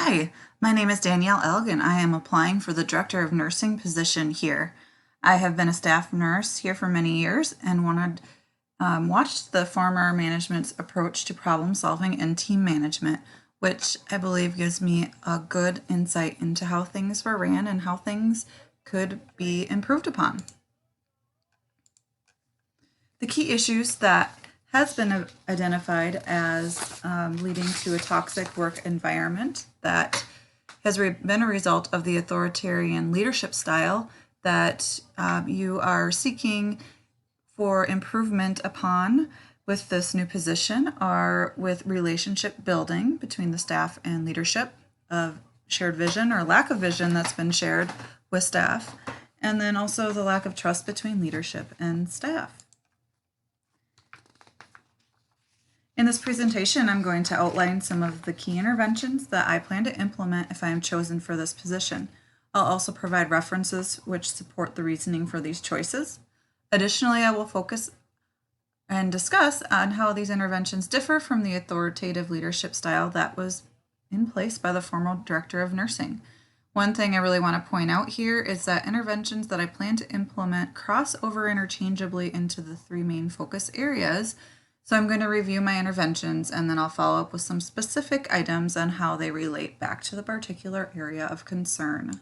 Hi, my name is Danielle Elgin. I am applying for the Director of Nursing position here. I have been a staff nurse here for many years and watched the former management's approach to problem solving and team management, which I believe gives me a good insight into how things were ran and how things could be improved upon. The key issues that has been identified as leading to a toxic work environment that has been a result of the authoritarian leadership style that you are seeking for improvement upon with this new position are with relationship building between the staff and leadership, of shared vision or lack of vision that's been shared with staff, and then also the lack of trust between leadership and staff. In this presentation, I'm going to outline some of the key interventions that I plan to implement if I am chosen for this position. I'll also provide references which support the reasoning for these choices. Additionally, I will focus and discuss on how these interventions differ from the authoritative leadership style that was in place by the former director of nursing. One thing I really want to point out here is that interventions that I plan to implement cross over interchangeably into the three main focus areas. So I'm going to review my interventions and then I'll follow up with some specific items on how they relate back to the particular area of concern.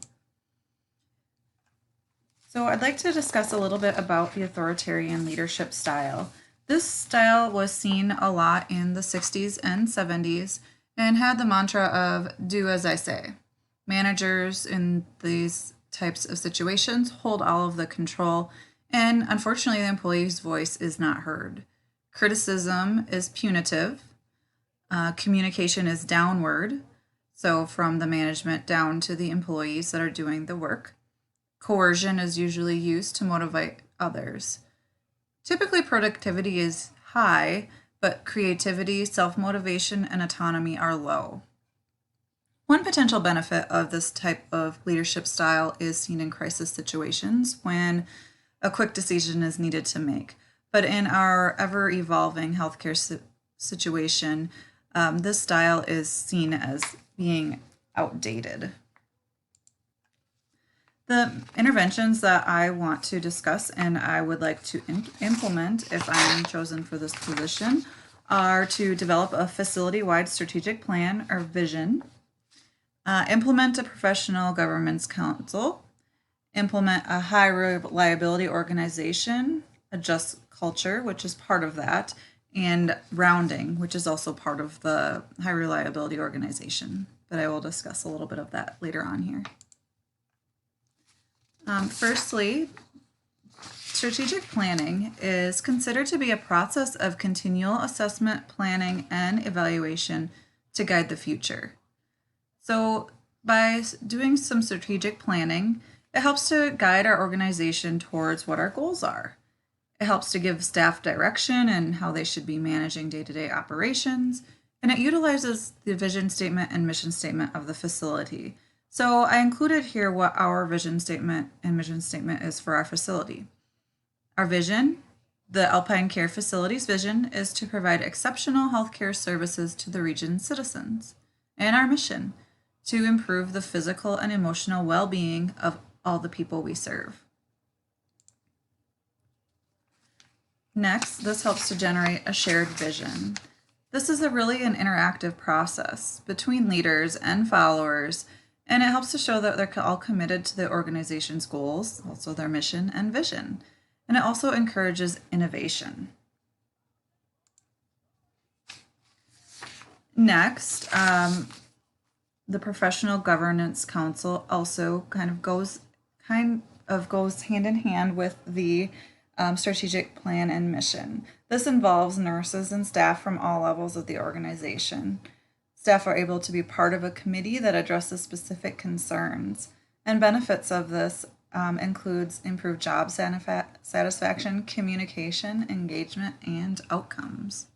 So I'd like to discuss a little bit about the authoritarian leadership style. This style was seen a lot in the 60s and 70s and had the mantra of do as I say. Managers in these types of situations hold all of the control, and unfortunately the employee's voice is not heard. Criticism is punitive. Communication is downward, so from the management down to the employees that are doing the work. Coercion is usually used to motivate others. Typically, productivity is high, but creativity, self-motivation, and autonomy are low. One potential benefit of this type of leadership style is seen in crisis situations when a quick decision is needed to make. But in our ever-evolving healthcare situation, this style is seen as being outdated. The interventions that I want to discuss and I would like to implement if I am chosen for this position are to develop a facility-wide strategic plan or vision, implement a professional governance council, implement a high reliability organization, adjust culture, which is part of that, and rounding, which is also part of the high reliability organization. But I will discuss a little bit of that later on here. Firstly, strategic planning is considered to be a process of continual assessment, planning, and evaluation to guide the future. So by doing some strategic planning, it helps to guide our organization towards what our goals are. It helps to give staff direction and how they should be managing day-to-day operations, and it utilizes the vision statement and mission statement of the facility. So I included here what our vision statement and mission statement is for our facility. Our vision, the Alpine Care Facility's vision, is to provide exceptional healthcare services to the region's citizens. And our mission, to improve the physical and emotional well-being of all the people we serve. Next, this helps to generate a shared vision. This is really an interactive process between leaders and followers, and it helps to show that they're all committed to the organization's goals, also their mission and vision. And it also encourages innovation. Next, the Professional Governance Council also kind of goes hand in hand with the strategic plan and mission. This involves nurses and staff from all levels of the organization. Staff are able to be part of a committee that addresses specific concerns, and benefits of this includes improved job satisfaction, communication, engagement, and outcomes.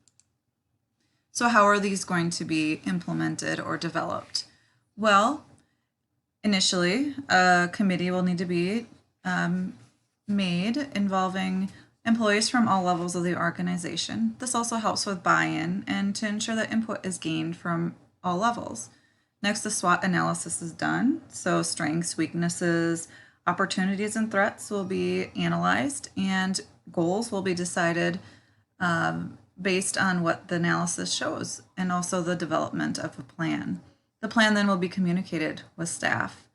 So how are these going to be implemented or developed? Well, initially, a committee will need to be made involving employees from all levels of the organization. This also helps with buy-in and to ensure that input is gained from all levels. Next, the SWOT analysis is done. So strengths, weaknesses, opportunities, and threats will be analyzed, and goals will be decided based on what the analysis shows, and also the development of a plan. The plan then will be communicated with staff,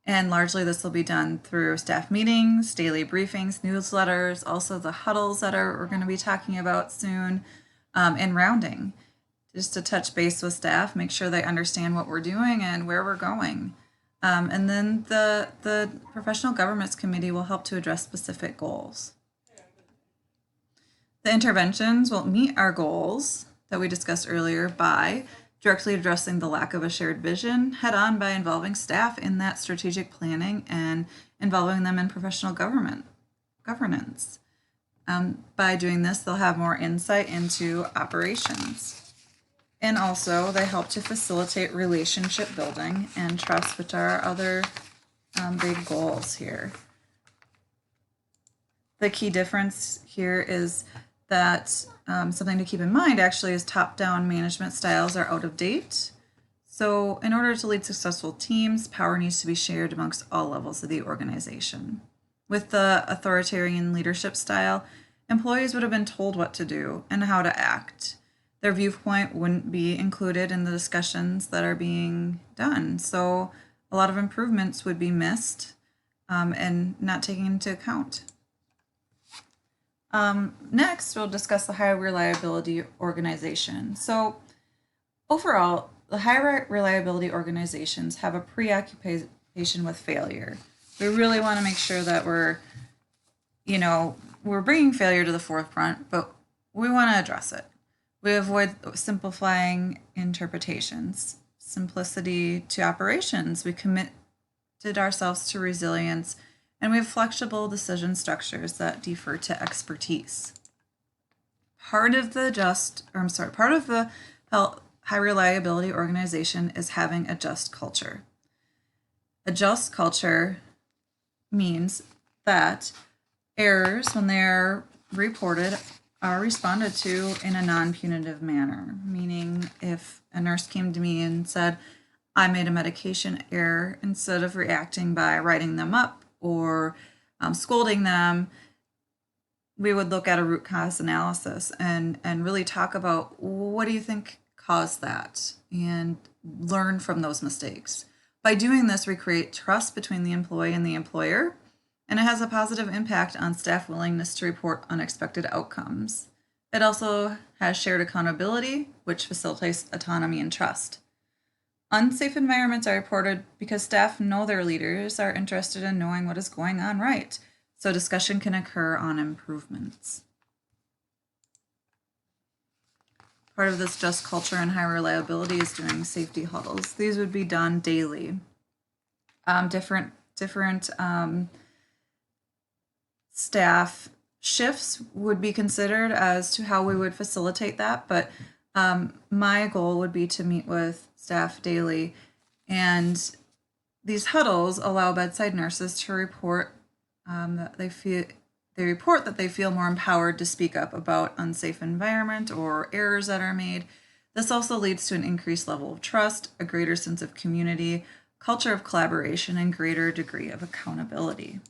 and largely this will be done through staff meetings, daily briefings, newsletters, also the huddles that we're going to be talking about soon, and rounding, just to touch base with staff, make sure they understand what we're doing and where we're going. And then the Professional Governments Committee will help to address specific goals. The interventions will meet our goals that we discussed earlier by directly addressing the lack of a shared vision head on by involving staff in that strategic planning and involving them in professional governance. By doing this, they'll have more insight into operations. And also, they help to facilitate relationship building and trust, which are our other big goals here. The key difference here is that something to keep in mind actually is top-down management styles are out of date. So in order to lead successful teams, power needs to be shared amongst all levels of the organization. With the authoritarian leadership style, employees would have been told what to do and how to act. Their viewpoint wouldn't be included in the discussions that are being done. So a lot of improvements would be missed and not taken into account. Next, we'll discuss the high reliability organization. So overall, the high reliability organizations have a preoccupation with failure. We really want to make sure that we're bringing failure to the forefront, but we want to address it. We avoid simplifying interpretations, simplicity to operations. We committed ourselves to resilience, and we have flexible decision structures that defer to expertise. Part of the high reliability organization is having a just culture. A just culture means that errors, when they're reported, are responded to in a non-punitive manner, meaning if a nurse came to me and said, I made a medication error, instead of reacting by writing them up or scolding them, we would look at a root cause analysis and really talk about what do you think caused that and learn from those mistakes. By doing this, we create trust between the employee and the employer, and it has a positive impact on staff willingness to report unexpected outcomes. It also has shared accountability, which facilitates autonomy and trust. Unsafe environments are reported because staff know their leaders are interested in knowing what is going on right, so discussion can occur on improvements. Part of this just culture and high reliability is doing safety huddles. These would be done daily. Different staff shifts would be considered as to how we would facilitate that, but my goal would be to meet with staff daily, and these huddles allow bedside nurses to report that they feel more empowered to speak up about unsafe environment or errors that are made. This also leads to an increased level of trust, a greater sense of community, culture of collaboration, and greater degree of accountability.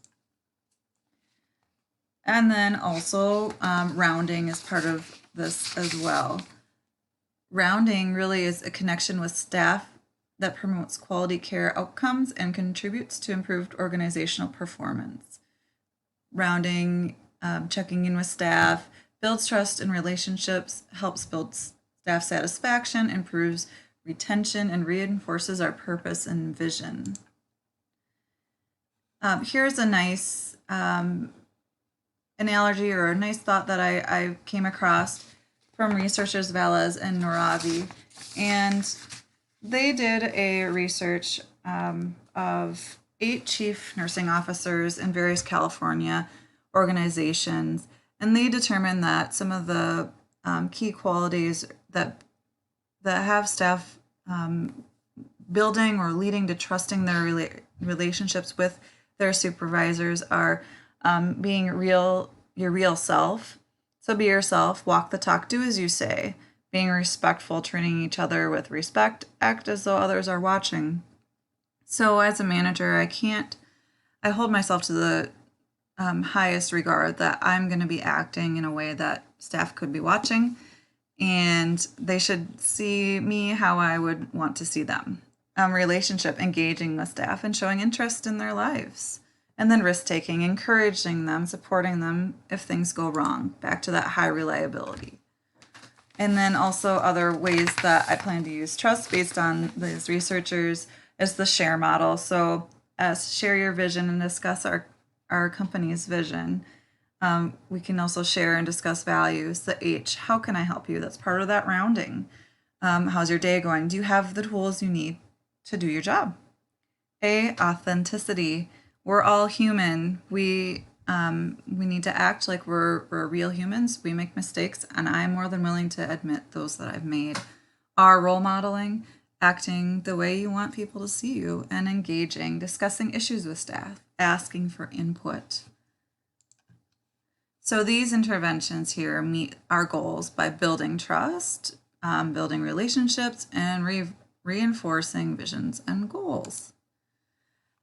And then also rounding is part of this as well. Rounding really is a connection with staff that promotes quality care outcomes and contributes to improved organizational performance. Rounding, checking in with staff, builds trust in relationships, helps build staff satisfaction, improves retention, and reinforces our purpose and vision. Here's a nice analogy or a nice thought that I came across from researchers Velez and Noravi, and they did a research of 8 chief nursing officers in various California organizations, and they determined that some of the key qualities that have staff building or leading to trusting their relationships with their supervisors are being your real self. So be yourself, walk the talk, do as you say, being respectful, treating each other with respect, act as though others are watching. So as a manager, I hold myself to the highest regard that I'm going to be acting in a way that staff could be watching, and they should see me how I would want to see them. Relationship, engaging with staff and showing interest in their lives. And then risk taking, encouraging them, supporting them if things go wrong. Back to that high reliability. And then also other ways that I plan to use trust based on these researchers is the share model. So as share your vision and discuss our company's vision. We can also share and discuss values. The H, how can I help you? That's part of that rounding. How's your day going? Do you have the tools you need to do your job? A, authenticity. We're all human. We need to act like we're real humans. We make mistakes, and I'm more than willing to admit those that I've made. R, role modeling, acting the way you want people to see you, and engaging, discussing issues with staff, asking for input. So these interventions here meet our goals by building trust, building relationships, and reinforcing visions and goals.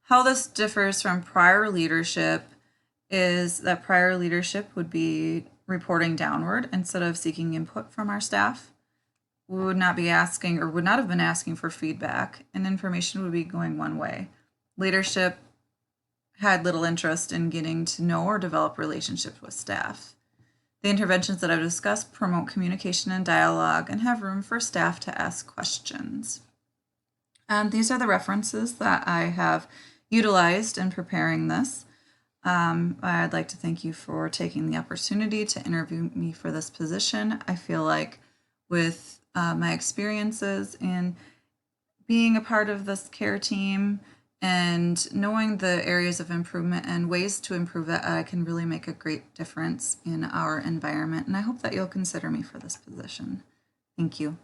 How this differs from prior leadership is that prior leadership would be reporting downward instead of seeking input from our staff. We would not be asking, or would not have been asking, for feedback, and information would be going one way. Leadership had little interest in getting to know or develop relationships with staff. The interventions that I've discussed promote communication and dialogue and have room for staff to ask questions. These are the references that I have utilized in preparing this. I'd like to thank you for taking the opportunity to interview me for this position. I feel like with my experiences in being a part of this care team and knowing the areas of improvement and ways to improve it, I can really make a great difference in our environment. And I hope that you'll consider me for this position. Thank you.